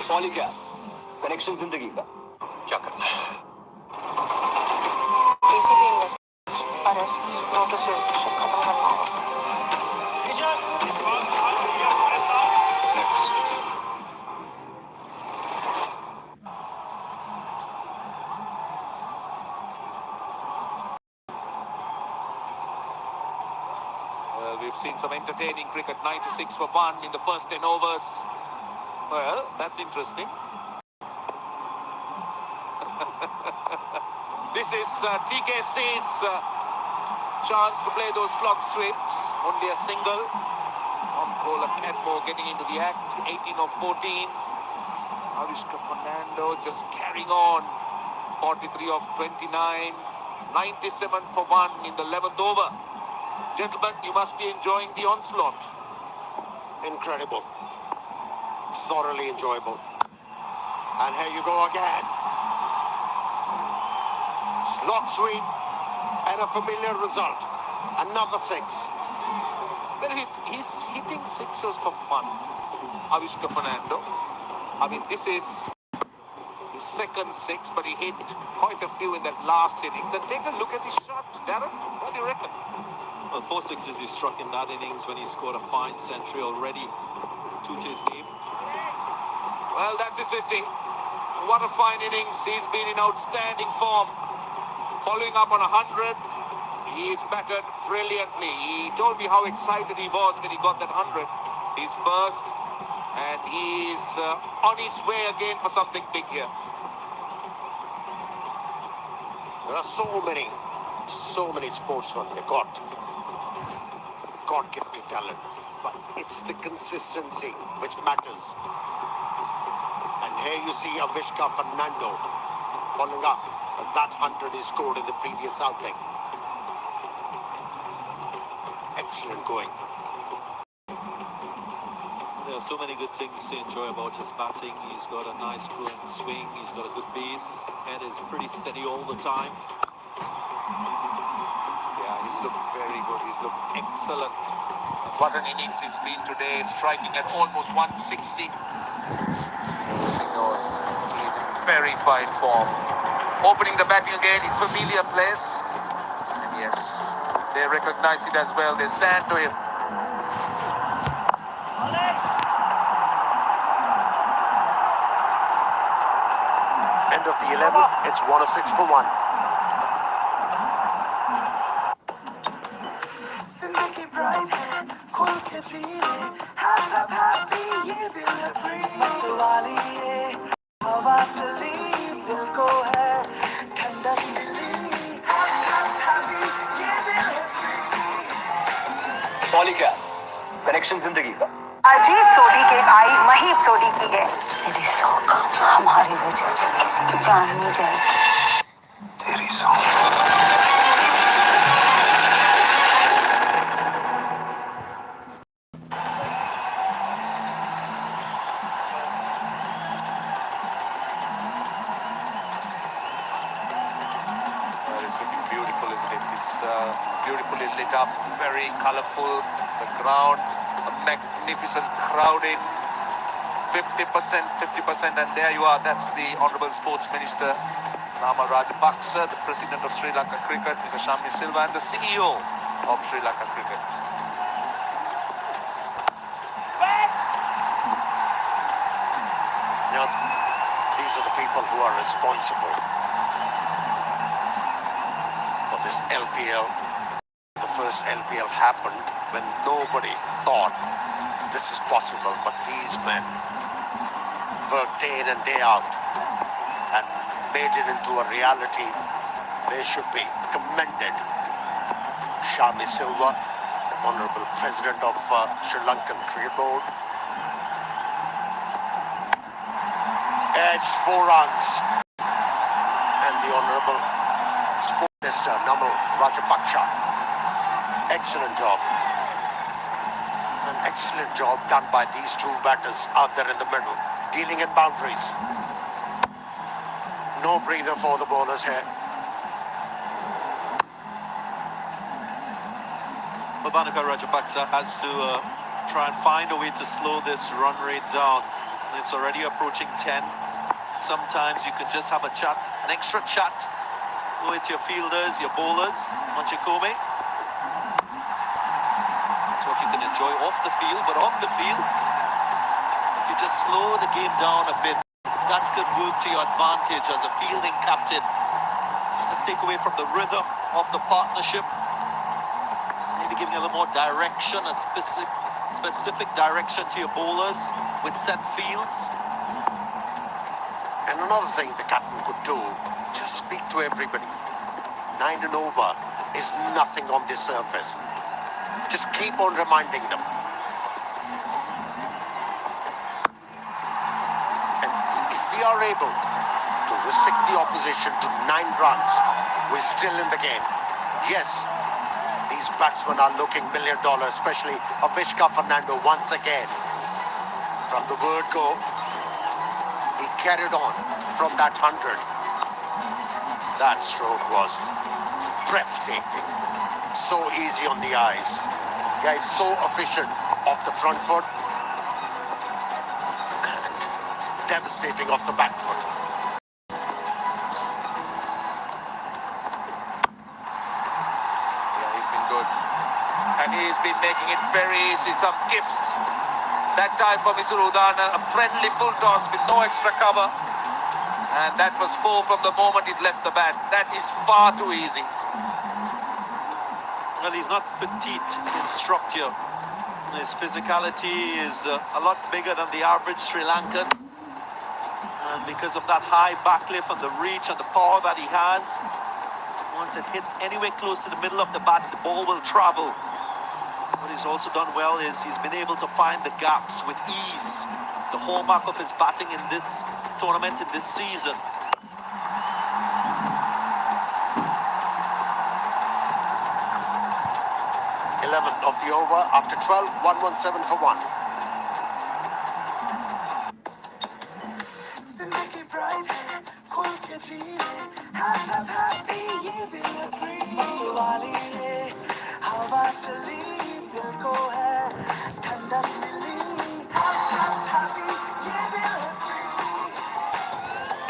Polycab connection जिंदगी का क्या करना है We've seen some entertaining cricket, 96 for 1 in the first 10 overs. Well, that's interesting. This is TKC's chance to play those slog sweeps. Only a single. On-bowler Cadmore getting into the act. 18 of 14. Avishka Fernando just carrying on. 43 of 29. 97 for 1 in the 11th over. Gentlemen, you must be enjoying the onslaught. Incredible. Thoroughly enjoyable. And here you go again. Slog sweep and a familiar result. Another six. Well, he's hitting sixes for fun. Avishka Fernando. I mean, this is his second six, but he hit quite a few in that last innings. And take a look at his shot, Darren. What do you reckon? Well, 4 sixes he struck in that innings when he scored a fine century already. Two to his name. Well, that's his 50. What a fine innings. He's been in outstanding form. Following up on 100, he's batted brilliantly. He told me how excited he was when he got that 100. He's first, and he's on his way again for something big here. There are so many sportsmen. They got gifted talent, but it's the consistency which matters. And here you see Avishka Fernando following up that 100 he scored in the previous outing. Excellent going. There are so many good things to enjoy about his batting. He's got a nice fluent swing. He's got a good base. Head is pretty steady all the time. Yeah, he's looked very good. He's looked excellent. What an innings he's been today, striking at almost 160. He knows he's in very fine form. Opening the batting again, his familiar place. And yes, they recognize it as well. They stand to him. End of the 11th, it's 106 for 1. Polycab connection जिंदगी का अजीत सोडी के भाई महीप सोडी की है। तेरी सौगात हमारी वजह से किसी की जान नहीं जाएगी। तेरी सौगात Beautiful, isn't it? It's beautifully lit up, very colourful. The ground, a magnificent crowd in. 50%, and there you are. That's the Honourable Sports Minister Rama Rajapaksa, the President of Sri Lanka Cricket, Mr. Shammi Silva, and the CEO of Sri Lanka Cricket. Now, these are the people who are responsible for this LPL. The first LPL happened when nobody thought this is possible, but these men worked day in and day out and made it into a reality. They should be commended. Shammi Silva, Honourable President of Sri Lankan Cricket Board. It's 4 runs. And the Honourable Sports Minister, Namal Rajapaksa. Excellent job. An excellent job done by these two batters out there in the middle. dealing in boundaries. No breather for the bowlers here. Bhavanaka Rajapaksa has to try and find a way to slow this run rate down. It's already approaching 10. Sometimes you can just have a chat, an extra chat with your fielders, your bowlers, Manchikome. That's what you can enjoy off the field, but on the field, if you just slow the game down a bit, that could work to your advantage as a fielding captain. Let's take away from the rhythm of the partnership. Maybe giving a little more direction, a specific direction to your bowlers with set fields. And another thing the captain could do, just speak to everybody. 9 and over is nothing on this surface. Just keep on reminding them. And if we are able to restrict the opposition to 9 runs, we're still in the game. Yes, these batsmen are looking $1 million, especially Avishka Fernando once again. From the word go, he carried on from that 100. That stroke was breathtaking. So easy on the eyes. Guy is so efficient off the front foot and devastating off the back foot. Yeah, he's been good. And he's been making it very easy. Some gifts. That time for Mr. Udana, a friendly full toss with no extra cover. And that was 4 from the moment it left the bat. That is far too easy. Well, he's not petite in structure. His physicality is a lot bigger than the average Sri Lankan. And because of that high backlift and the reach and the power that he has, once it hits anywhere close to the middle of the bat, the ball will travel. What he's also done well is he's been able to find the gaps with ease. The hallmark of his batting in this tournament, in this season. Of the over after 12, 117 for 1.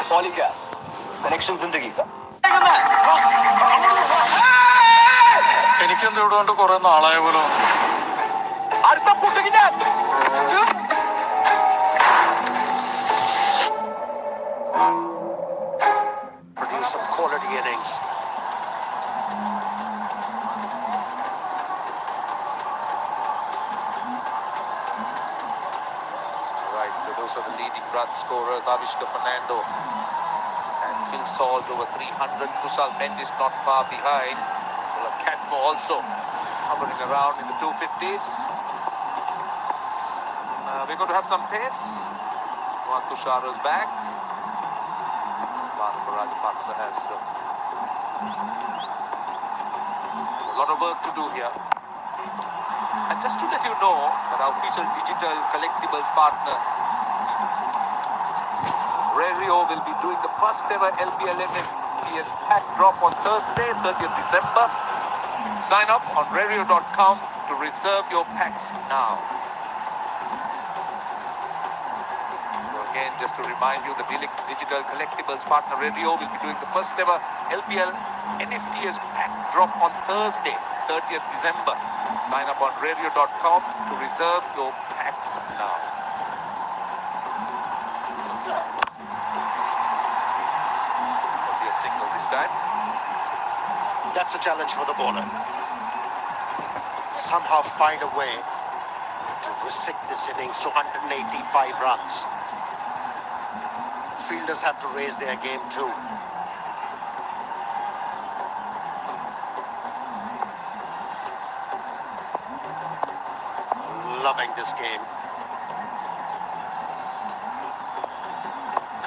Polycap, connection zindagi. എനിക്കെന്ത് ഇവിടെ കൊണ്ട് കുറെ നാളായ പോലും Produce some quality innings. Right, so those are the leading run scorers, Avishka Fernando and Phil Salt over 300. Kusal Mendes not far behind. Catmo also hovering around in the 250s. We're going to have some pace. Juan Tushara's back. Bhavanaka Rajapaksa has a lot of work to do here. And just to let you know that our official digital collectibles partner Rio will be doing the first ever LPL NFTs pack drop on Thursday, 30th December. Sign up on radio.com to reserve your packs now. So again, just to remind you, the digital collectibles partner Radio will be doing the first ever LPL NFTs pack drop on Thursday, 30th December. Sign up on radio.com to reserve your packs now. Will be a single this time. That's a challenge for the bowler. Somehow find a way to restrict this innings to 185 runs. Fielders have to raise their game too. Loving this game.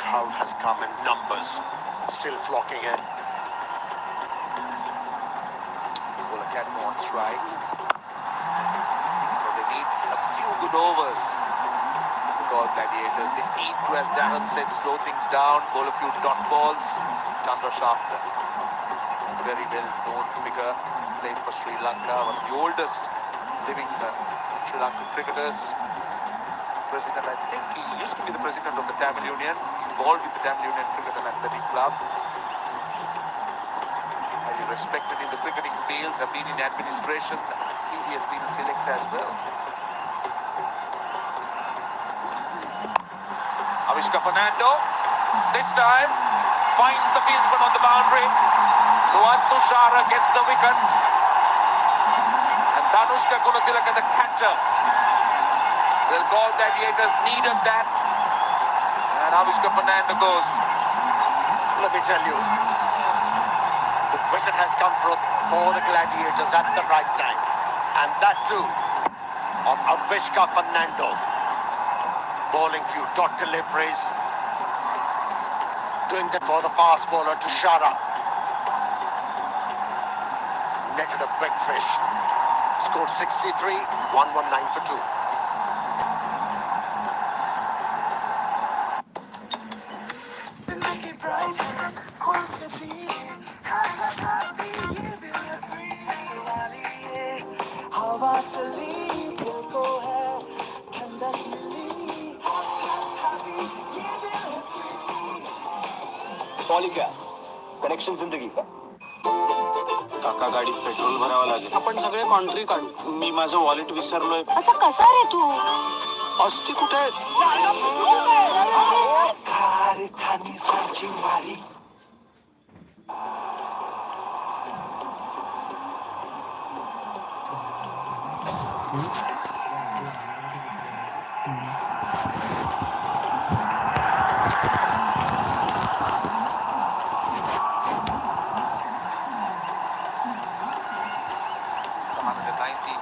Crowd has come in numbers, still flocking in. Catmo on strike. So they need a few good overs to Ball Gladiators. They need to, as Darren said, slow things down, bowl a few dot balls. Jaffna, very well known figure, playing for Sri Lanka, one of the oldest living Sri Lankan cricketers. President, I think he used to be the president of the Tamil Union, involved with the Tamil Union Cricket and Athletic Club. Highly respected in the cricketing fields, have been in administration. He has been a selector as well. Avishka Fernando, this time, finds the fieldsman on the boundary. Nuwan Tushara gets the wicket. And Danushka Gunatilaka, the catcher. Well, Galle Gladiators needed that. And Avishka Fernando goes. Let me tell you, the wicket has come for the Gladiators at the right time. And that too, of Avishka Fernando. Bowling few dot deliveries. Doing that for the fast bowler Tushara. Netted a big fish. Scored 63, 119 for 2. Polygraph connection जिंदगी का. काका गाडीत petrol भरावं लागेल. आपण सगळे कॉन्ट्री काढू. मी माझं वॉलेट विसरलोय. असा कसा रे तू? अस्ती कुठे?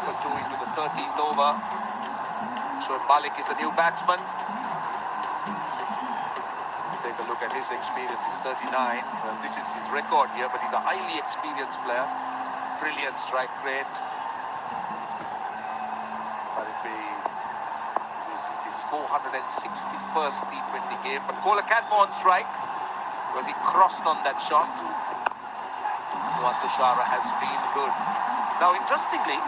For 2 into the 13th over. Shoaib Malik is a new batsman. Take a look at his experience. He's 39. Well, this is his record here, but he's a highly experienced player. Brilliant strike rate. But it be his 461st T20 game. But Kola Cadmo on strike because he crossed on that shot. Nuwan Tushara has been good. Now, interestingly,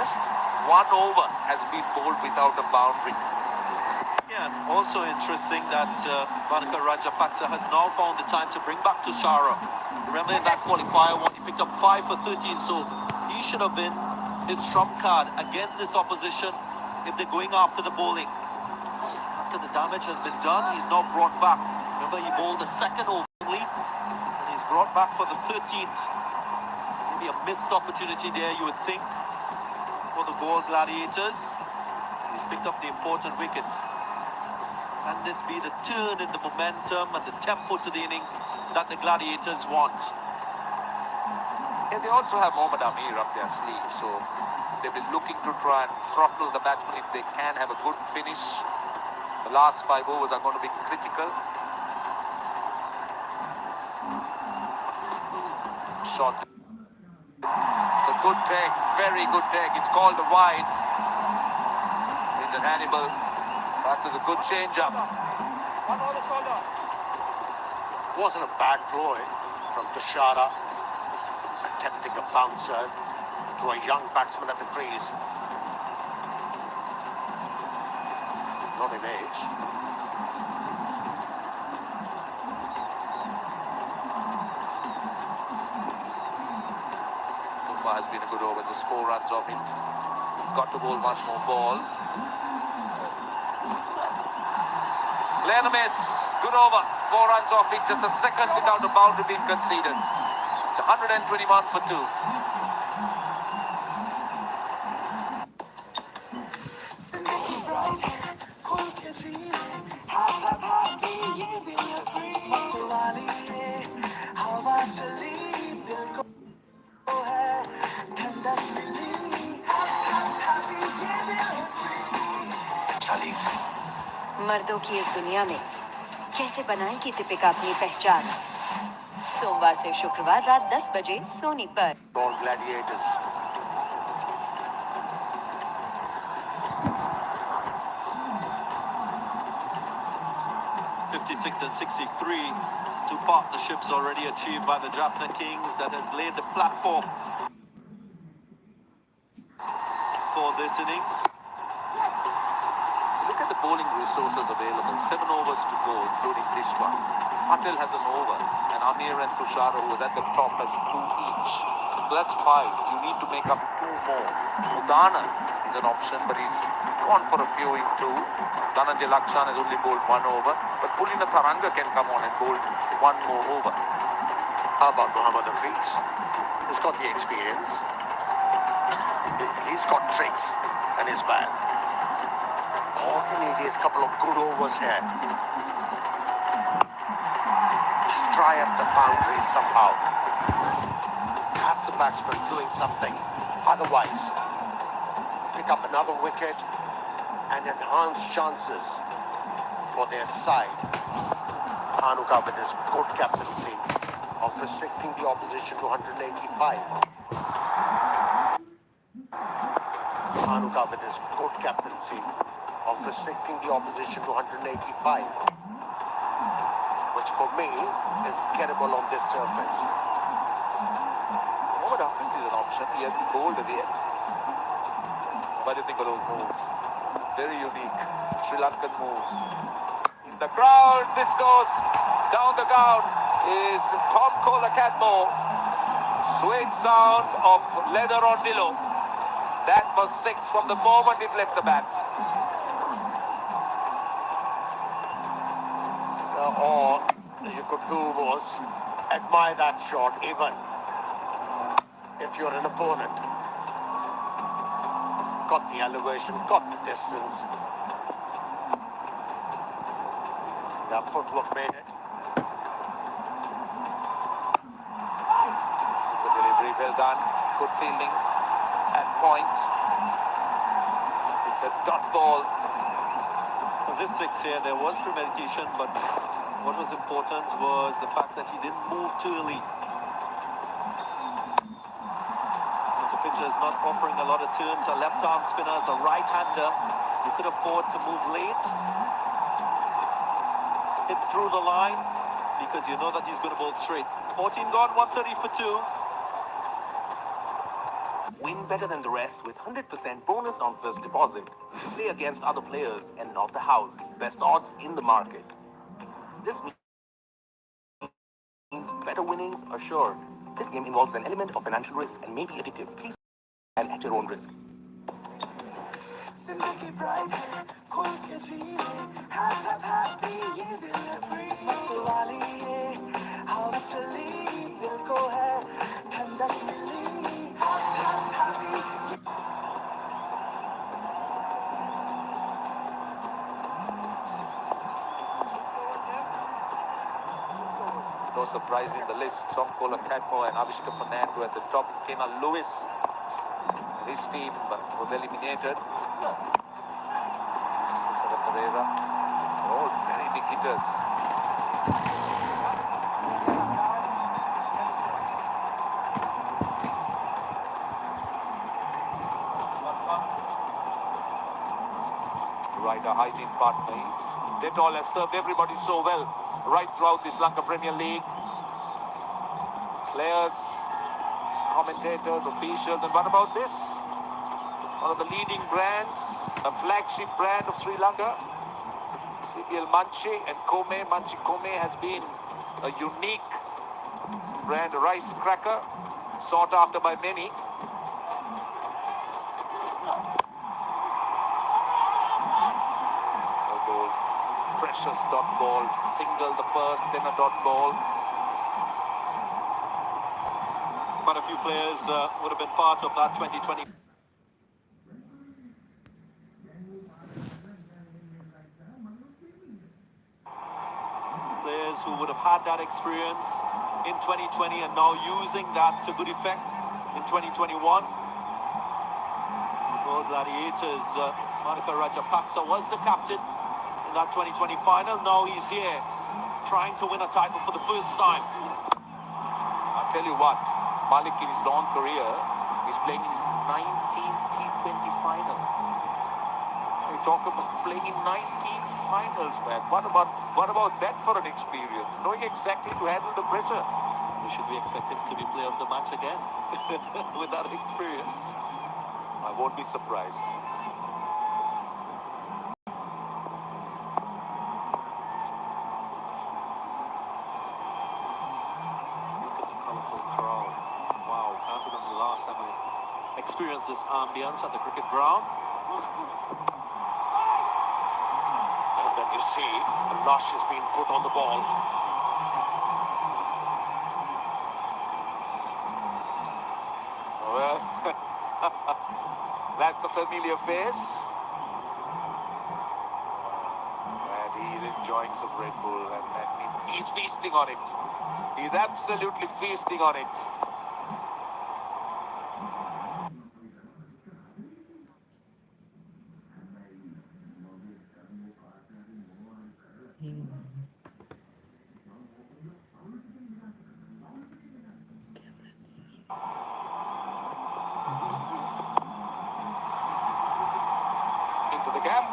just 1 over has been bowled without a boundary. Yeah, and also interesting that Vanika Rajapaksa has now found the time to bring back Tushara. Remember in that qualifier one, he picked up 5 for 13, so he should have been his trump card against this opposition if they're going after the bowling. After the damage has been done, he's now brought back. Remember, he bowled the second over only, and he's brought back for the 13th. Maybe a missed opportunity there, you would think, for the Galle Gladiators. He's picked up the important wicket. Can this be the turn in the momentum and the tempo to the innings that the Gladiators want? Yeah, they also have Mohammad Amir up their sleeve, so they'll be looking to try and throttle the batsman if they can have a good finish. The last 5 overs are going to be critical. Shot. It's a good take, very good take. It's called a wide. Indian Hannibal. That was a good change-up. Wasn't a bad throw from Tushara. Attempting a bouncer to a young batsman at the crease. Not in age. Has been a good over, just 4 runs off it. He's got to bowl one more ball. Glenn miss, good over, 4 runs off it, just a second without a boundary being conceded. It's 121 for 2. मर्दों की इस दुनिया में कैसे बनाएगी दीपिका अपनी पहचान? सोमवार से शुक्रवार रात 10 बजे सोनी पर. Galle Gladiators. 56 and 63. Two partnerships already achieved by the Jaffna Kings that has laid the platform for this innings. Look at the bowling resources available. 7 overs to go, including this one. Patel has an over, and Amir and Tushar, who is at the top, has 2 each. So that's 5. You need to make up 2 more. Udana is an option, but he's gone for a few in 2. Dhananjay Lakshan has only bowled 1 over, but Pulina Tharanga can come on and bowl 1 more over. How about Mohammad Hafiz? He's got the experience. He's got tricks and his bag. All he needs is a couple of good overs here. Just try up the boundaries somehow. Have the batsman doing something. Otherwise, pick up another wicket and enhance chances for their side. Hanuka with his good captaincy of restricting the opposition to 185. Hanuka with his good captaincy of restricting the opposition to 185, which for me is gettable on this surface. Mohammad Hafiz is an option. He hasn't bowled as yet. What do you think of those moves? Very unique. Sri Lankan moves. In the crowd, this goes down the ground is Tom Kohler-Cadmore. Sweet sound of leather on Dillo. That was 6 from the moment it left the bat. All you could do was admire that shot, even if you're an opponent. Got the elevation, got the distance. The footwork made it. Good delivery, well done. Good fielding at point. It's a dot ball. For this 6 here, there was premeditation, but what was important was the fact that he didn't move too early. The pitcher is not offering a lot of turns. A left-arm spinner is a right-hander. You could afford to move late, hit through the line, because you know that he's going to bowl straight. 14 gone, 130 for 2. Win better than the rest with 100% bonus on first deposit. Play against other players and not the house. Best odds in the market. This means better winnings assured. This game involves an element of financial risk and may be addictive. Please and at your own risk. No surprise in the list. Tom Kohler-Cadmore and Avishka Fernando at the top. Kenal Lewis, his team was eliminated. Sara Pereira, all very big hitters. Right, a hygiene partner. Dettol has served everybody so well right throughout this Lanka Premier League. Players, commentators, officials, and what about this? One of the leading brands, a flagship brand of Sri Lanka. CBL Manchi and Kome. Manchi Kome has been a unique brand, a rice cracker, sought after by many. Precious dot ball, single the first, then a dot ball. Quite a few players would have been part of that 2020. Players who would have had that experience in 2020 and now using that to good effect in 2021. World Gladiators, Monica Rajapaksa was the captain in that 2020 final. Now he's here trying to win a title for the first time. I'll tell you what, Malik in his long career is playing in his 19th T20 final. You talk about playing in 19 finals, man. What about that for an experience? Knowing exactly to handle the pressure. We should be expected to be player of the match again with that experience. I won't be surprised. Look at the colourful crowd. Wow, can't remember the last time I experienced this ambience at the cricket ground. And then you see the lush has been put on the ball. Well, that's a familiar face. And he's enjoying some Red Bull and he's feasting on it. He's absolutely feasting on it. Into the gap.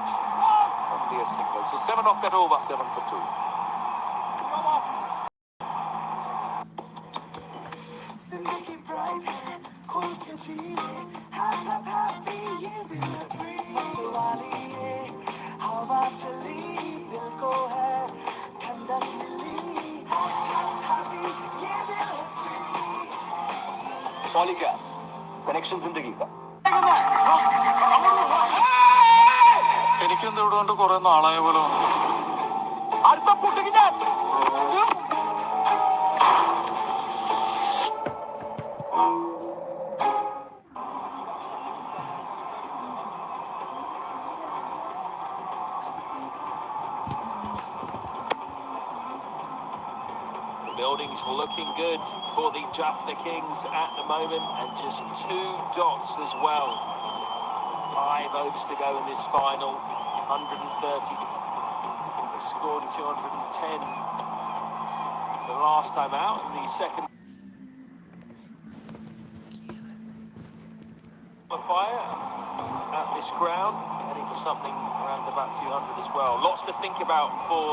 Only a single. So 7 off that over, 7 for 2. Polygraph connection जिंदगी का എനിക്കെന്ത് ഇവിടെ കൊണ്ട് കുറെ നാളായ പോലെ തോന്നുന്നു. The building's looking good for the Jaffna Kings at the moment, and just 2 dots as well. 5 overs to go in this final. 130. They scored 210 the last time out in the second fire at this ground, heading for something around about 200 as well. Lots to think about for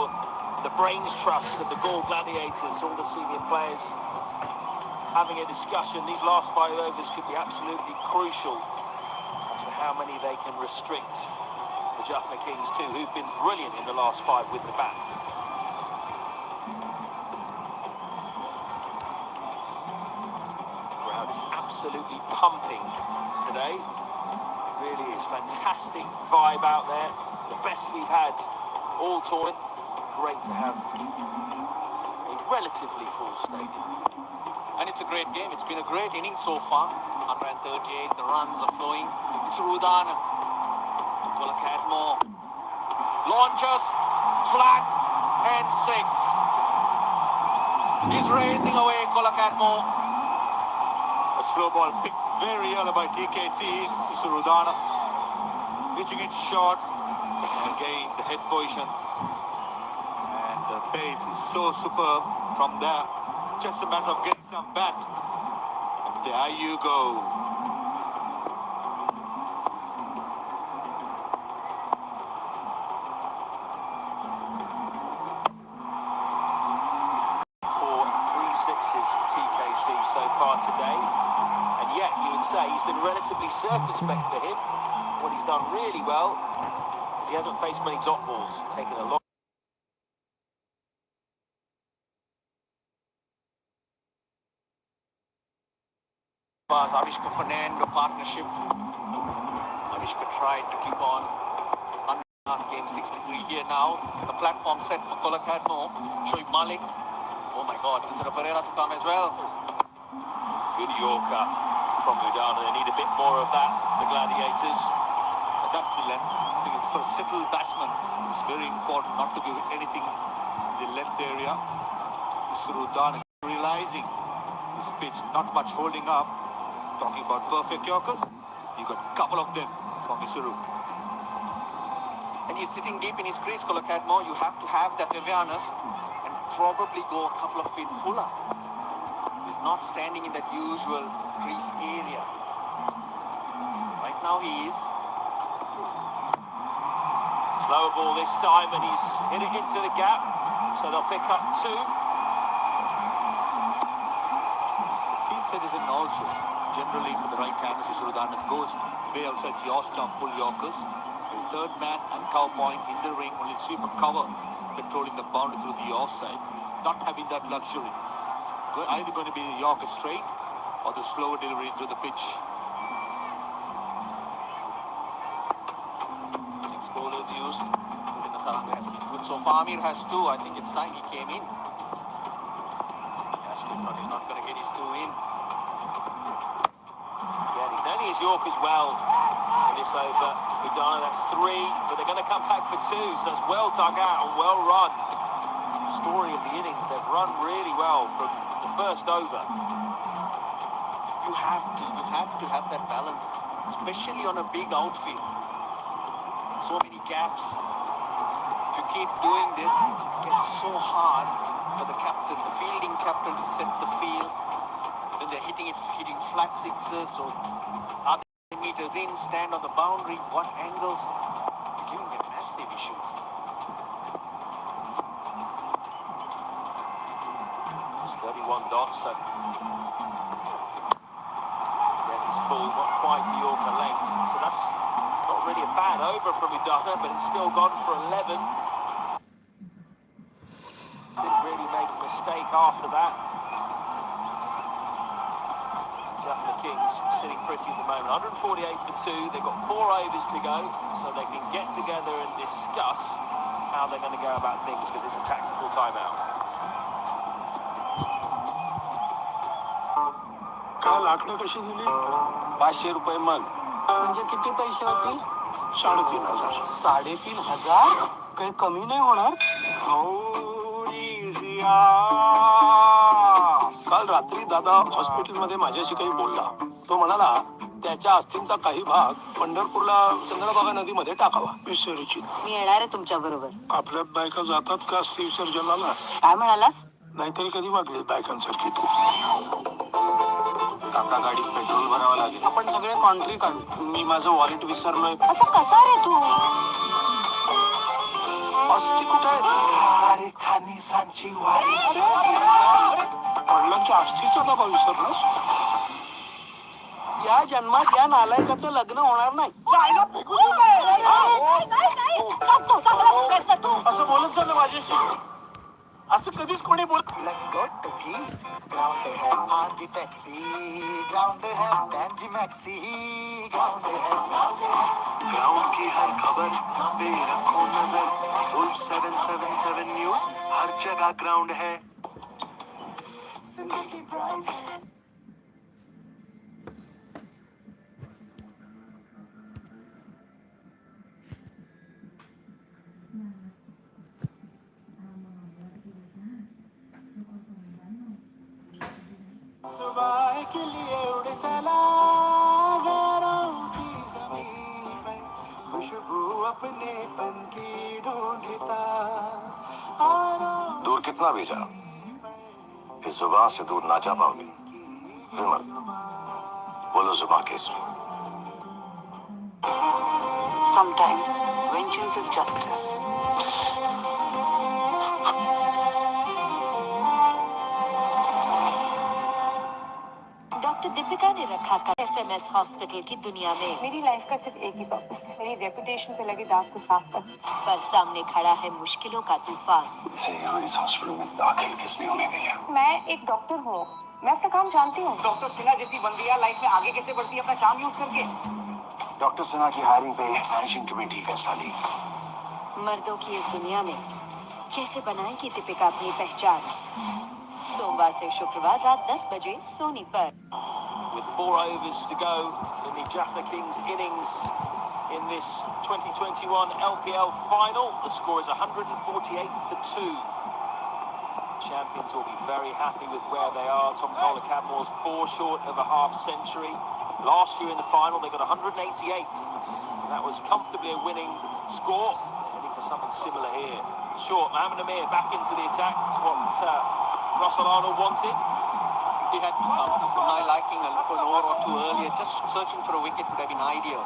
the brains trust of the Galle Gladiators, all the senior players having a discussion. These last 5 overs could be absolutely crucial as to how many they can restrict the Jaffna Kings too, who've been brilliant in the last 5 with the bat. The crowd is absolutely pumping today. It really is fantastic vibe out there. The best we've had all tournament. Great to have a relatively full stadium. And it's a great game. It's been a great inning so far. 138, the runs are flowing. It's Rudan. Colacadmo launches, flat, and 6. He's racing away, Colacadmo. A slow ball picked very early by TKC. Surudana reaching it short. Again, the head position and the pace is so superb from there. Just a matter of getting some bat. And there you go. Sixes for TKC so far today, and yet you would say he's been relatively circumspect for him. What he's done really well is he hasn't faced many dot balls, taken a lot. Avishka Fernando partnership. Avishka tried to keep on. Last game 63 here now. The platform set for Colacadmo. Shoaib Malik. Oh my God, is it a Pereira to come as well? Good Yorker from Udana. They need a bit more of that, the Gladiators. And that's the length. I think for a settled batsman, it's very important not to give anything in the length area. Udana realizing this pitch, not much holding up. Talking about perfect Yorkers, you got a couple of them from Isuru. And he's sitting deep in his crease, Colacadmo. You have to have that awareness and probably go a couple of feet fuller. He's not standing in that usual crease area. Right now he is. Slower ball this time, and he's hit it into the gap, so they'll pick up 2. Field citizen also, generally for the right timers, you should have done it. Goes way outside your stump, full Yorkers. The third man and cow point in the ring, only sweep of cover, controlling the boundary through the offside, not having that luxury. It's either going to be the Yorker straight or the slower delivery through the pitch. 6 bowlers used. Taranga has been good so far. Amir has 2. I think it's time he came in. He has to, but he's not going to get his 2 in. Again, he's only his York as well in this over. Udana, that's 3, but they're going to come back for 2, so it's well dug out and well run. Story of the innings, they've run really well from the first over. You have to have that balance, especially on a big outfield. So many gaps. If you keep doing this, it gets so hard for the captain, the fielding captain, to set the field. Then they're hitting flat sixes, or are they meters in, stand on the boundary, what angles? They're giving them massive issues. It's 31 dots, so then it's full, not quite the Yorker length. So that's not really a bad over from Udana, but it's still gone for 11. Didn't really make a mistake after that. Jaffna Kings sitting pretty at the moment. 148 for 2. They've got 4 overs to go, so they can get together and discuss how they're going to go about things, because it's a tactical timeout. काय लाकडं कशी दिली? 500 रुपये मन. म्हणजे किती पैसे होतील? 3,500. 3,500? काही कमी नाही होणार? काल रात्री दादा हॉस्पिटलमध्ये माझ्याशी काही बोलला. तो म्हणाला त्याच्या अस्थींचा काही भाग पंढरपूरला चंद्रभागा नदीमध्ये टाकावा. विसर्जित. मी येणार आहे तुमच्या बरोबर. आपल्यात बायका जातात का अस्थी विसर्जनाला? काय म्हणालास? नाहीतरी कधी वागलीस बायकांसारखी तू? काका गाडीत पेट्रोल भरावं लागेल. आपण सगळे कॉन्ट्री काढू. मी माझं वॉलेट विसरलोय. असं कसा रे तू? अस्थी कुठे आहे? खानिसांची वारी. वडिलांच्या अस्थीचा डबा विसरलास? या जन्मात या नालायकाचं लग्न होणार नाही. असं बोलत झालं माझ्याशी. असं कधीच कोणी बोलत. लंगोट भी ग्राउंड है, आधी टॅक्सी ग्राउंड है, टॅक्सी मॅक्सी ग्राउंड है. ग्राउंड की हर खबर पे रखो नजर. 777 न्यूज, हर जगह ग्राउंड है. सुबह के लिए उड़ चला गैरों की ज़मीन पर, खुशबू अपने पन की ढूंढता. दूर कितना भी जा, इस जुबान से दूर ना जा पाओगे. विमल, बोलो जुबान Kesari. Sometimes vengeance is justice. Doctor Deepika ने रखा था एफएमएस हॉस्पिटल की दुनिया में. मेरी लाइफ का सिर्फ एक ही पर्पस है, मेरी रेपुटेशन पे लगे दाग को साफ करना. पर सामने खड़ा है मुश्किलों का तूफान. इसे यहाँ इस हॉस्पिटल में दाखिल किसने होने दिया? मैं एक डॉक्टर हूँ, मैं अपना काम जानती हूँ. डॉक्टर सिन्हा जैसी बंदिया लाइफ में आगे कैसे बढ़ती है अपना चार्म यूज करके. डॉक्टर सिन्हा की हायरिंग पे मैनेजिंग कमेटी फैसला ली. मर्दों की इस दुनिया में कैसे बनाएगी दीपिका अपनी पहचान? सोमवार से शुक्रवार रात 10 बजे सोनी पर. With 4 overs to go in the Jaffna Kings innings in this 2021 LPL final, the score is 148 for 2. Champions will be very happy with where they are. Tom Kohler-Cadmore's 4 short of a half century. Last year in the final, they got 188. That was comfortably a winning score. Heading for something similar here. Short, Mohamed Amir back into the attack. It's what Russell Arnold wanted. He had to my liking an over or two earlier. Just searching for a wicket would have been ideal.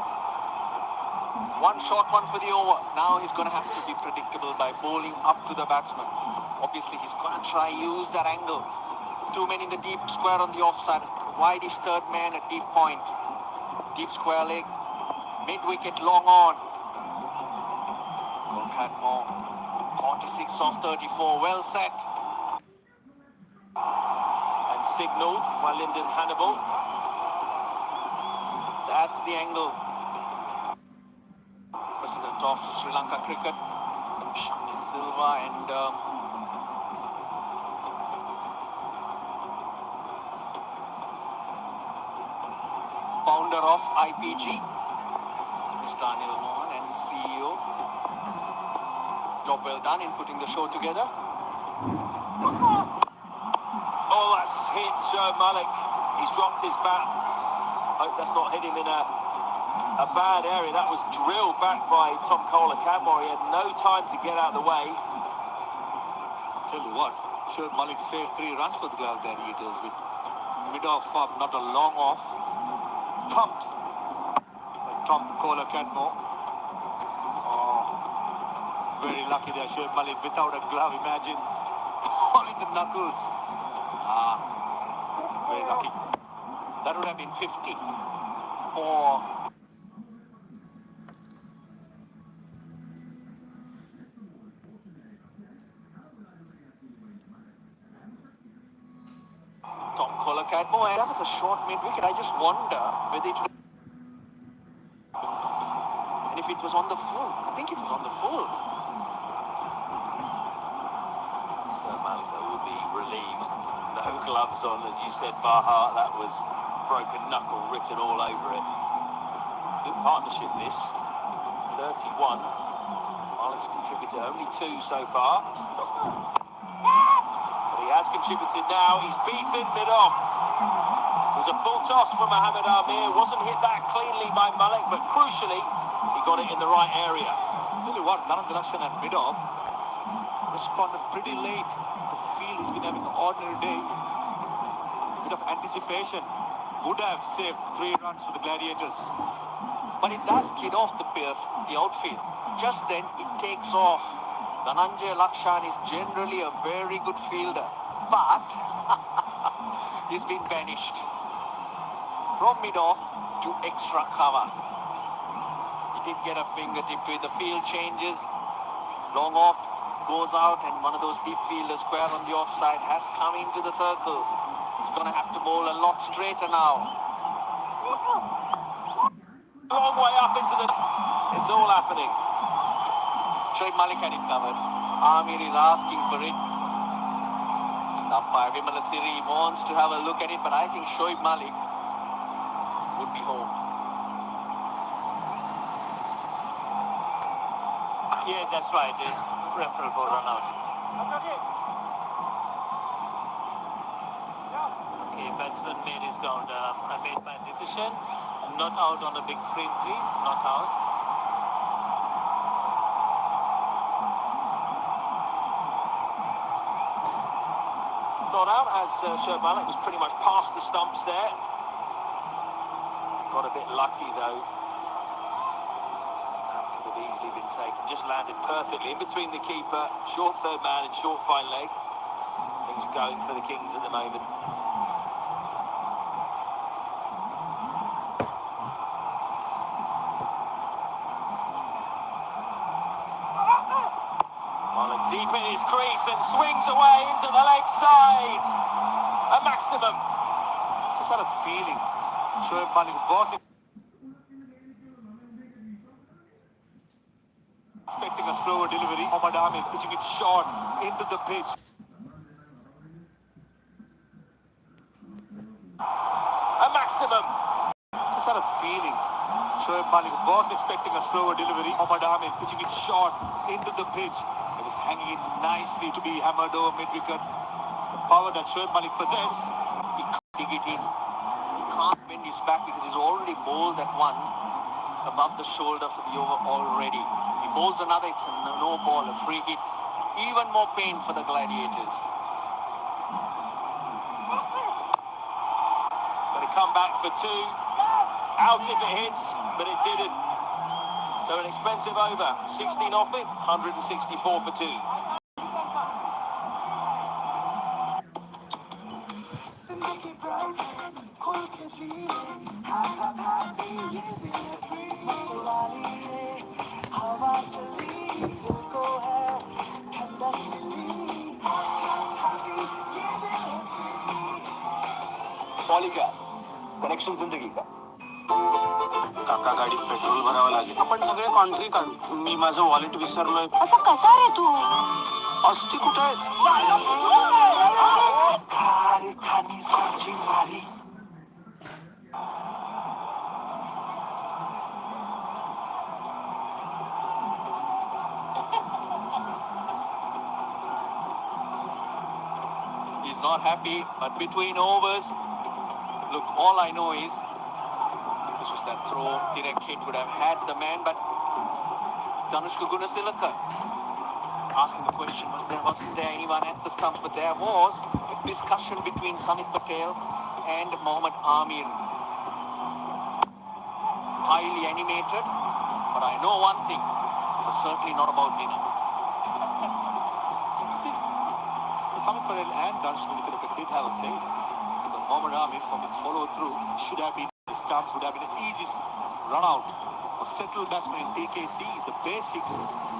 One short one for the over. Now he's going to have to be predictable by bowling up to the batsman. Obviously, he's going to try use that angle. Too many in the deep square on the offside. Wide is third man at deep point. Deep square leg. Mid-wicket, long on. Colcatmore. 46 off 34. Well set. And signalled by Lyndon Hannibal. That's the angle. President of Sri Lanka Cricket, Shani Silva, and founder of IPG, Mr. Anil Mohan, and CEO. Job well done in putting the show together. Oh, that's hit Malik. He's dropped his bat. Hope that's not hit him in a bad area. That was drilled back by Tom Colcatmore. He had no time to get out of the way. Tell you what, Shoaib Malik saved 3 runs for the Gladiators with mid-off up, not a long off. Pumped by Tom Colcatmore. Oh, very lucky there, Shoaib Malik without a glove. Imagine hauling the knuckles. Very lucky. That would have been 50 for Tom Colcatmore. That was a short mid-wicket. I just wonder whether it would... And if it was on the full. I think it was on the full. Malik will be relieved. No gloves on, as you said, Baha. That was broken knuckle written all over it. Good partnership, this. 31. Malik's contributed only 2 so far. But he has contributed now. He's beaten mid-off. It was a full toss from Mohammad Amir. Wasn't hit that cleanly by Malik, but crucially, he got it in the right area. Tell you what, Narendra Lakshan at mid-off responded pretty late. The field has been having an ordinary day. A bit of anticipation would have saved 3 runs for the Gladiators. But it does kid off the outfield. Just then, it takes off. Dhananjay Lakshan is generally a very good fielder, but he's been banished from mid-off to extra cover. He did get a fingertip with the field changes. Long off, goes out, and one of those deep fielders square on the offside has come into the circle. He's going to have to bowl a lot straighter now. Long way up into the... It's all happening. Shoaib Malik had it covered. Amir is asking for it. And umpire Vimala Siri wants to have a look at it, but I think Shoaib Malik would be home. Yeah, that's right. Referral for run out. Okay, batsman made his count. I made my decision. Not out on the big screen, please. Not out. Not out, as Shoaib Malik was pretty much past the stumps there. Got a bit lucky, though. That could have easily been taken. Just landed perfectly in between the keeper, short third man and short fine leg. Things going for the Kings at the moment. Deep in his crease and swings away into the leg side. A maximum. Just had a feeling Shoaib Malik was expecting a slower delivery. Mohammad Amir pitching it short into the pitch. A maximum. Just had a feeling Shoaib Malik was expecting a slower delivery. Mohammad Amir pitching it short into the pitch. It was hanging in nicely to be hammered over mid-wicket. The power that Shoaib Malik possesses, He can't dig it in. He can't bend his back because he's already bowled that one above the shoulder for the over already. He bowls another, it's a no ball, a free hit. Even more pain for the Gladiators. Going to come back for 2. Out if it hits, but it didn't. So an expensive over. 16 off it, 164 for 2. Connection जिंदगी का काका गाडीत petrol भरावं लागेल आपण सगळे कॉन्ट्री काढू मी माझं वॉलेट विसरलोय असा कसा रे तू अस्ती कुठे He's not happy, but between overs, look, all I know is this was that throw, direct hit would have had the man, but Danushka Gunatilaka asking the question, wasn't there anyone at the stumps? But there was a discussion between Samit Patel and Mohammad Amir. Highly animated, but I know one thing, it was certainly not about dinner. Samit Patel and Danushka Gunatilaka did have a say, but Mohammad Amir from its follow-through should have been, the stumps would have been an easy run-out. For settled batsmen in TKC, the basics,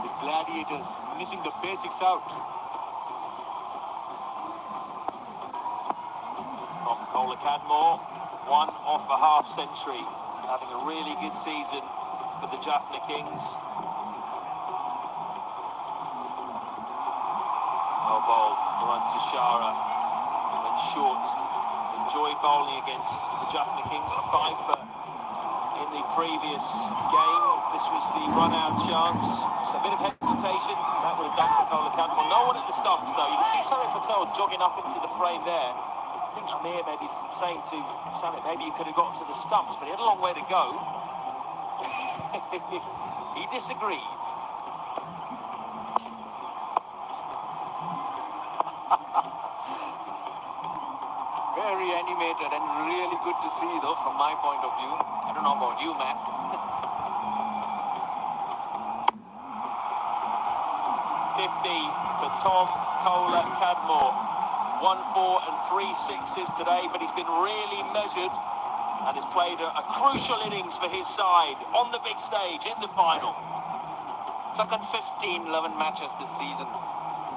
the Gladiators missing the basics out. From Kohler Cadmore, one off a half century, having a really good season for the Jaffna Kings. Well bowled, Duran Tushara went short. Enjoyed bowling against the Jaffna Kings, 5 for in the previous game. This was the run-out chance. So a bit of hesitation. That would have done for Kohler Cadmore. No one at the stumps, though. You can see Samit Patel jogging up into the frame there. I think Amir maybe saying to Samit, maybe you could have got to the stumps, but he had a long way to go. He disagreed. Very animated and really good to see, though, from my point of view. I don't know about you, man. 50 for Tom Kohler Cadmore. 1 4 and 3 sixes today, but he's been really measured and has played a crucial innings for his side on the big stage in the final. Second 15-11 matches this season.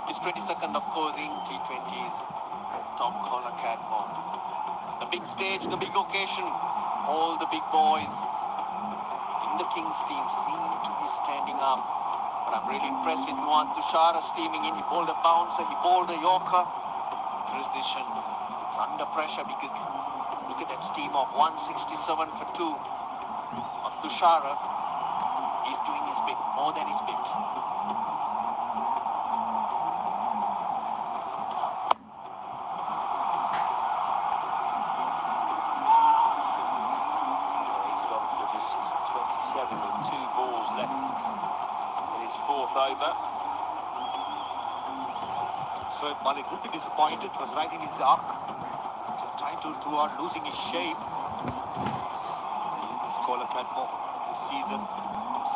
His 22nd, of course, in T20s. Tom Kohler Cadmore. The big stage, the big occasion. All the big boys in the Kings team seem to be standing up. But I'm really impressed with Duran Tushara steaming in. He bowled a bouncer, he bowled a yorker. Precision. It's under pressure because look at that steam of 167 for 2 on Tushara. He's doing his bit, more than his bit. He's gone for just 27 with 2 balls left in his 4th over. So Malik would be disappointed, was right in his arc, trying to avoid losing his shape. This Kohler Cadmore this season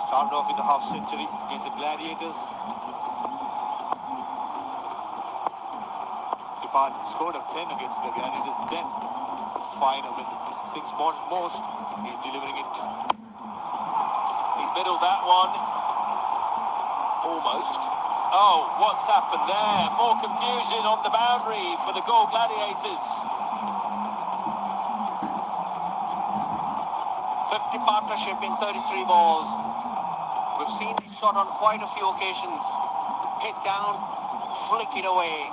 started off with a half century against the Gladiators. Depart scored a 10 against the Gladiators, then final when things want most, he's delivering it. He's middled that one. Almost. Oh, what's happened there? More confusion on the boundary for the Galle Gladiators. 50 partnership in 33 balls. We've seen this shot on quite a few occasions. Hit down, flick it away.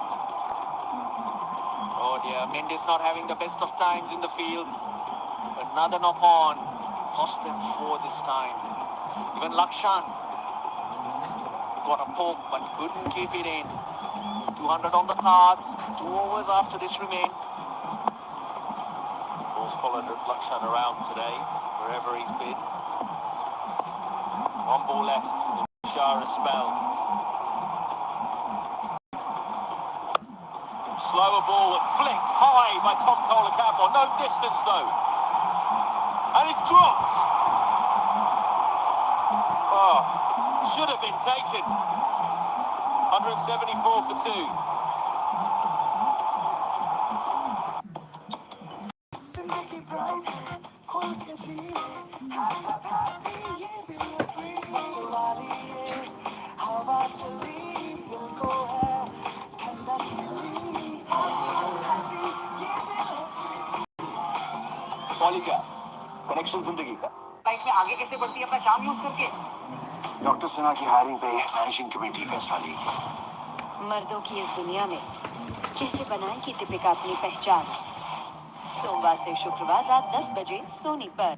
Oh dear, Mendes not having the best of times in the field. Another knock on. Cost them 4 this time. Even Lakshan got a poke but couldn't keep it in. 200 on the cards. 2 overs after this remain. Ball's followed Lakshan around today, wherever he's been. 1 ball left in Shara spell. Slower ball flicked high by Tom Kohler Cadmore. No distance though. And it's dropped. Oh, should have been taken. 174 for 2. Connection जिंदगी का। Life में आगे कैसे बढ़ती है अपना charm use करके। Doctor Sinha की हायरिंग पे मैनेजिंग कमेटी फैसला लेगी। मर्दों की इस दुनिया में कैसे बनाएगी दीपिका अपनी पहचान। सोमवार से शुक्रवार रात 10 बजे सोनी पर।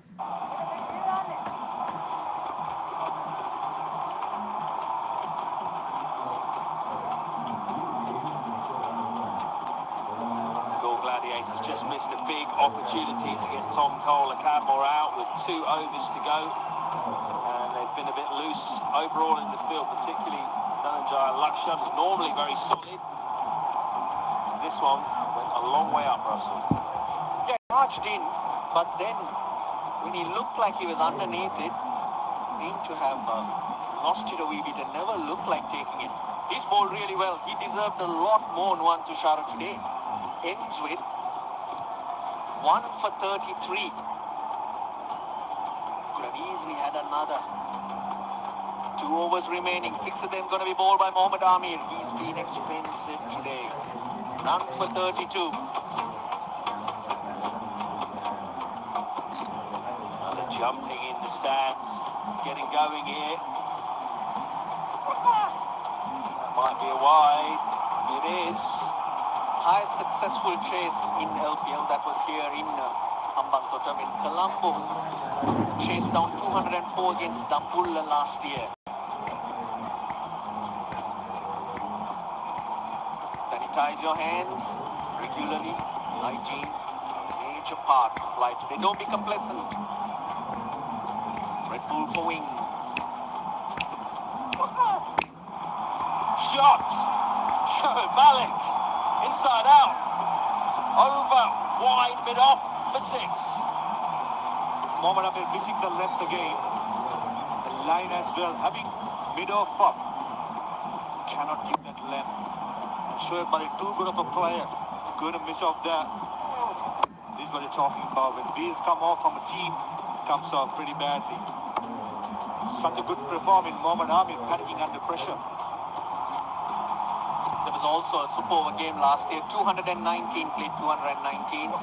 Gladiators just missed a big opportunity to get Tom Cole a Cadmore out with 2 overs to go, and they've been a bit loose overall in the field, particularly Dhananjaya Lakshan is normally very solid. This one went a long way up, Russell. Yeah, marched in, but then when he looked like he was underneath it, seemed to have lost it a wee bit and never looked like taking it. He's bowled really well. He deserved a lot more Nuwan Tushara today. Ends with 1 for 33. Could have easily had another. 2 overs remaining. 6 of them going to be bowled by Mohammad Amir. He's been expensive today. Run for 32. Another jumping in the stands. It's getting going here. That might be a wide. It is. Highest successful chase in LPL that was here in Hambantottam in Colombo. Chased down 204 against Dambulla last year. Sanitize your hands regularly. Hygiene, major part of life today. Don't be complacent. Red Bull for wings. Shot! Shoaib Malik. Inside out. Over. Wide mid-off for 6. Mohammad Amir missing the length again. The line as well, having mid-off up. Cannot give that length. And Shoaib Malik, too good of a player. Going to miss off there. This is what you're talking about. When wheels come off from a team, it comes off pretty badly. Such a good performance, Mohammad Amir panicking under pressure. There was also a super game last year. 219 played 219.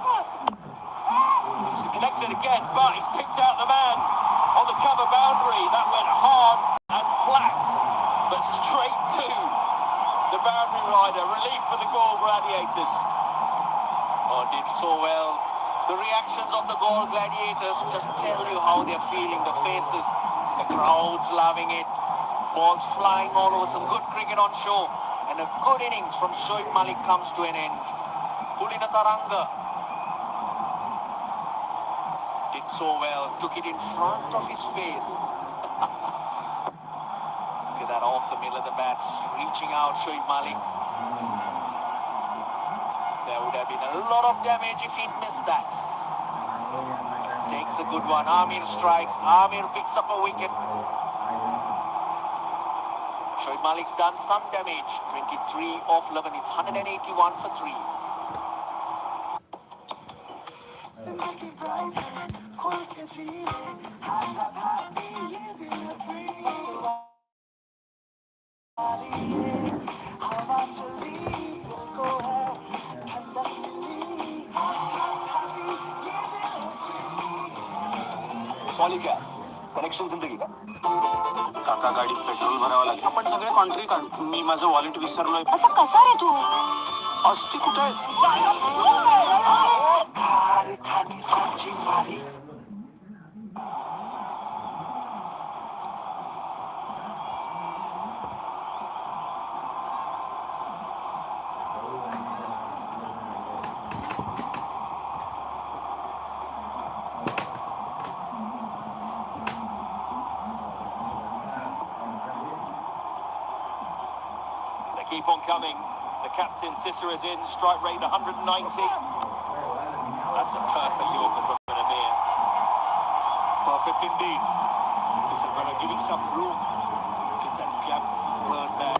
He's connected again, but he's picked out the man on the cover boundary. That went hard and flat, but straight to the boundary rider. Relief for the Galle Gladiators. Oh, did so well. The reactions of the Galle Gladiators just tell you how they're feeling. The faces, the crowds loving it. Balls flying all over. Some good cricket on show. And a good innings from Shoaib Malik comes to an end. Pulina Taranga did so well. Took it in front of his face. Look at that off the middle of the bats. Reaching out, Shoaib Malik. There would have been a lot of damage if he'd missed that. Takes a good one. Amir strikes. Amir picks up a wicket. Shoaib Malik's done some damage. 23 off 11. It's 181 for 3. Connection जिंदगी का। काका गाडीत petrol भरावं लागेल। आपण सगळे कॉन्ट्री काढू। मी माझं वॉलेट विसरलोय। असा कसा रे तू? अस्ती कुठे? Keep on coming. The captain Tisser is in. Strike rate 190. That's a perfect Yorker from Amir. Perfect indeed. Tisserpera giving some room. Get that gap, third man.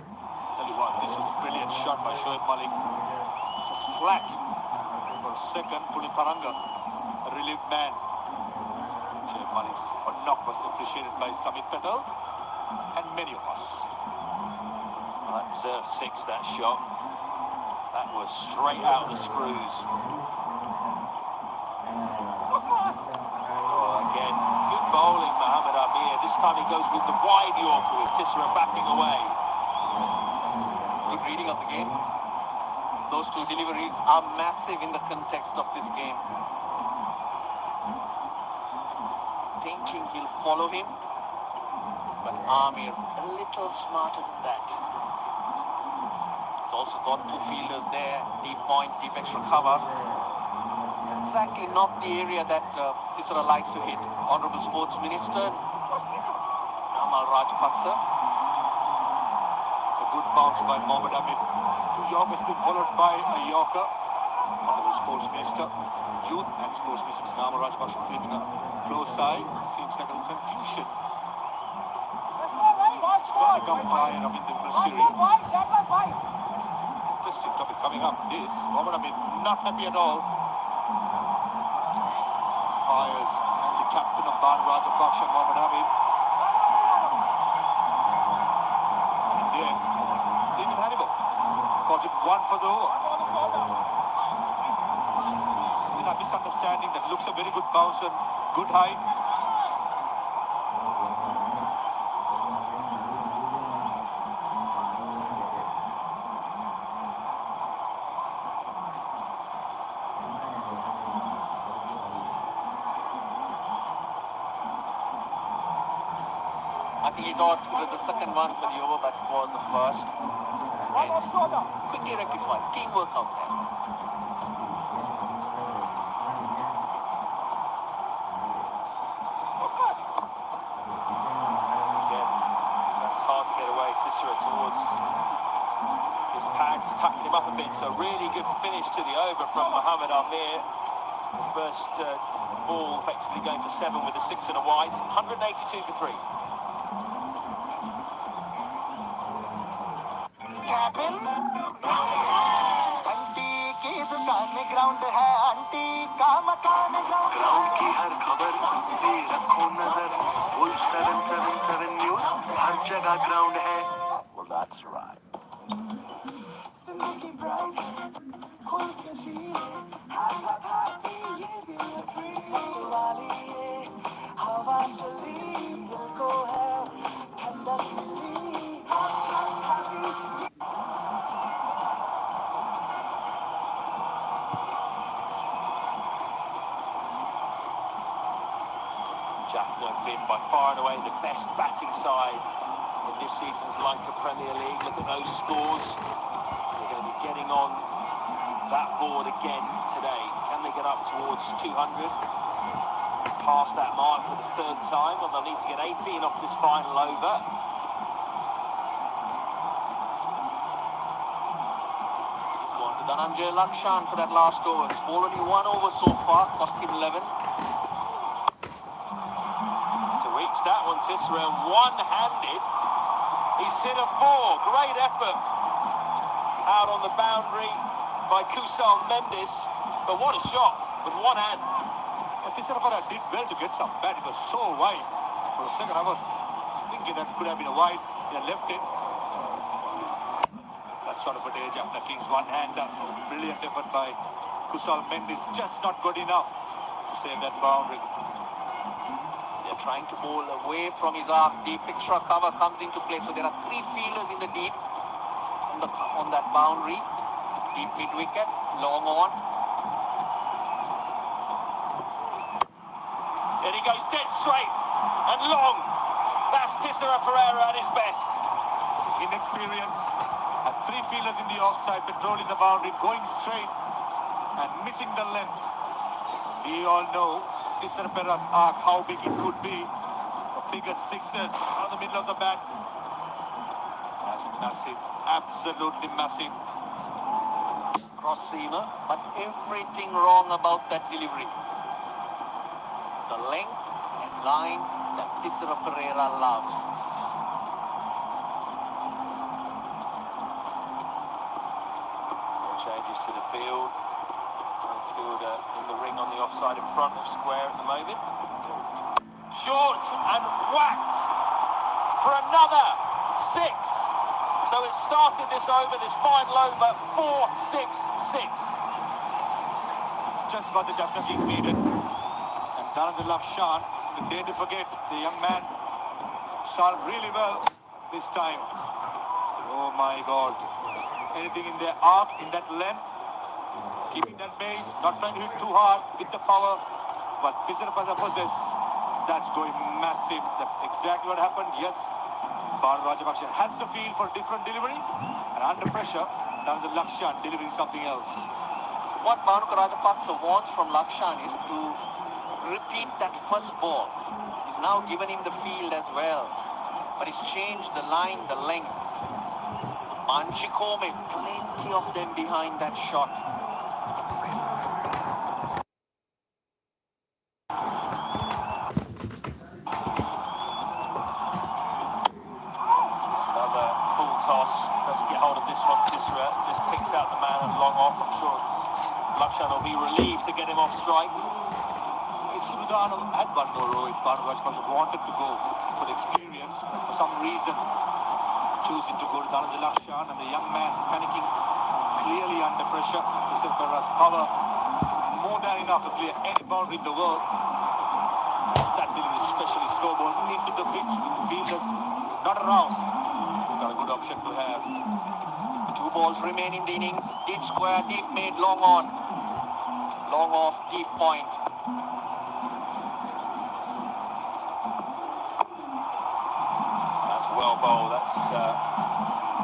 Tell you what, this was a brilliant shot by Shoaib Malik. Just flat for a second. Pulitaranga, a relieved man. Shoaib Malik's knock was appreciated by Samit Patel and many of us. Well, that deserved 6, that shot. That was straight out of the screws. Oh, again, good bowling, Mohammad Amir. This time he goes with the wide Yorker with Tissera backing away. Good reading of the game. Those two deliveries are massive in the context of this game. Thinking he'll follow him, but Amir a little smarter than that. He's also got 2 fielders there, deep point, deep extra cover. Exactly not the area that Tissera likes to hit. Honourable Sports Minister Namal Rajapaksa. It's a good bounce by Mohammad Amir. 2 Yorkers been followed by a Yorker. Honourable Sports Minister, Youth and Sports Minister Namal Rajapaksa keeping a close eye. Seems like a little confusion. Scotland umpire Ravinder Nasiri. Interesting topic coming up. This Mohammad Amir not happy at all. Umpires and the captain of Banu Rajapaksa, Mohammad Amir. And then David Hannibal calls it 1 for the over. It's been a misunderstanding. That looks a very good bounce and good height. I think he thought it was the second one for the over, but it was the first. And quickly rectified. Teamwork out there. Again, that's hard to get away. Tissera towards his pads, tucking him up a bit. So really good finish to the over from Mohammad Amir. The first ball effectively going for 7 with a 6 and a wide. 182 for 3. Ground है aunty का मकान ground की हर खबर पे रखो नजर full 777 news हर जगह ground है well that's right जिंदगी ब्राइट खुल के जिए हैप्पी ये भी फ्री वाली ये हवा चली दिल को है ठंडक मिली Jaffna have been by far and away the best batting side in this season's Lanka Premier League. Look at those scores. They're going to be getting on that board again today. Can they get up towards 200? Past that mark for the 3rd time, and they'll need to get 18 off this final over. He's gone to Dhananjay Lakshan for that last over. Already 1 over so far, cost him 11. Reach that one, Tissera, one-handed. He's hit a 4. Great effort out on the boundary by Kusal Mendes. But what a shot with one hand. Tisserpera did well to get some bat. It was so wide. For a second, I was thinking that could have been a wide. He had left it. That sort of a day, Jaffna Kings one-hander. Brilliant effort by Kusal Mendes. Just not good enough to save that boundary. Trying to bowl away from his arc. Deep extra cover comes into play. So there are 3 fielders in the deep on that boundary. Deep mid-wicket, long on. And he goes dead straight and long. That's Tissera Pereira at his best. Inexperience. And 3 fielders in the offside, patrolling the boundary, going straight and missing the length. We all know Tisserpera's arc, how big it could be. The biggest 6s on the middle of the bat. That's massive, absolutely massive. Cross seamer, but everything wrong about that delivery. The length and line that Tisera Pereira loves. Changes to the field. Midfielder in the ring on the offside in front of square at the moment. Short and whacked for another 6. So it started this over, this final over, 4-6-6. Just what the Jaffna Kings needed. And Dhananjay Lakshan, the day to forget, the young man started really well this time. Oh my God. Anything in their arc, in that length, keeping that base, not trying to hit too hard with the power. But Tisera possess, that's going massive. That's exactly what happened. Yes, Banu Rajapaksa had the feel for different delivery. And under pressure, Dhananjay Lakshan delivering something else. What Banu Rajapaksa wants from Lakshan is to repeat that first ball. He's now given him the field as well. But he's changed the line, the length. Manchikome, plenty of them behind that shot. It's another full toss. Doesn't get hold of this one. Tisera just picks out the man and long off. I'm sure Lakshan will be relieved to get him off strike. Sudhanu had one more row if Banu Rajapaksa wanted to go for the experience, but for some reason choosing to go to Dhananjay Lakshan, and the young man panicking, clearly under pressure. Tisera Pereira's power is more than enough to clear any boundary in the world. That delivery, especially slow ball into the pitch with fielders not around. Got a good option to have. 2 balls remain in the innings. Deep square, deep made, long on. Long off, deep point. That's well bowled. That's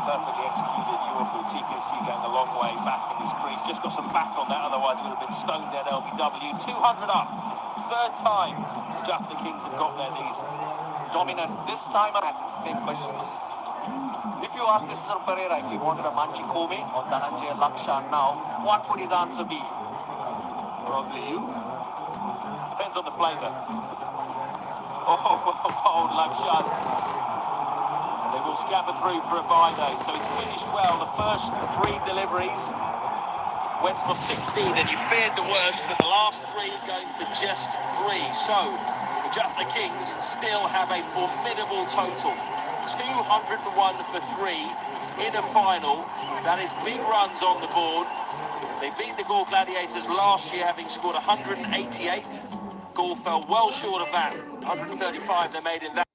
perfectly executed. Europe TKC going a long way back in his crease. Just got some bat on that, otherwise it would have been stone dead LBW. 200 up. Third time the Jaffna Kings have got their knees. Dominant. This time, same question. If you ask Tisera Pereira if he wanted a Manchikome or Dhananjay Lakshan now, what would his answer be? Probably you. Depends on the flavour. Oh, well bowled Lakshan. And they will scamper through for a bye though. So he's finished well. The first 3 deliveries went for 16, and you feared the worst, but the last 3 going for just 3. So the Jaffna Kings still have a formidable total. 201 for 3 in a final. That is big runs on the board. They beat the Galle Gladiators last year, having scored 188. Galle fell well short of that. 135 they made in that.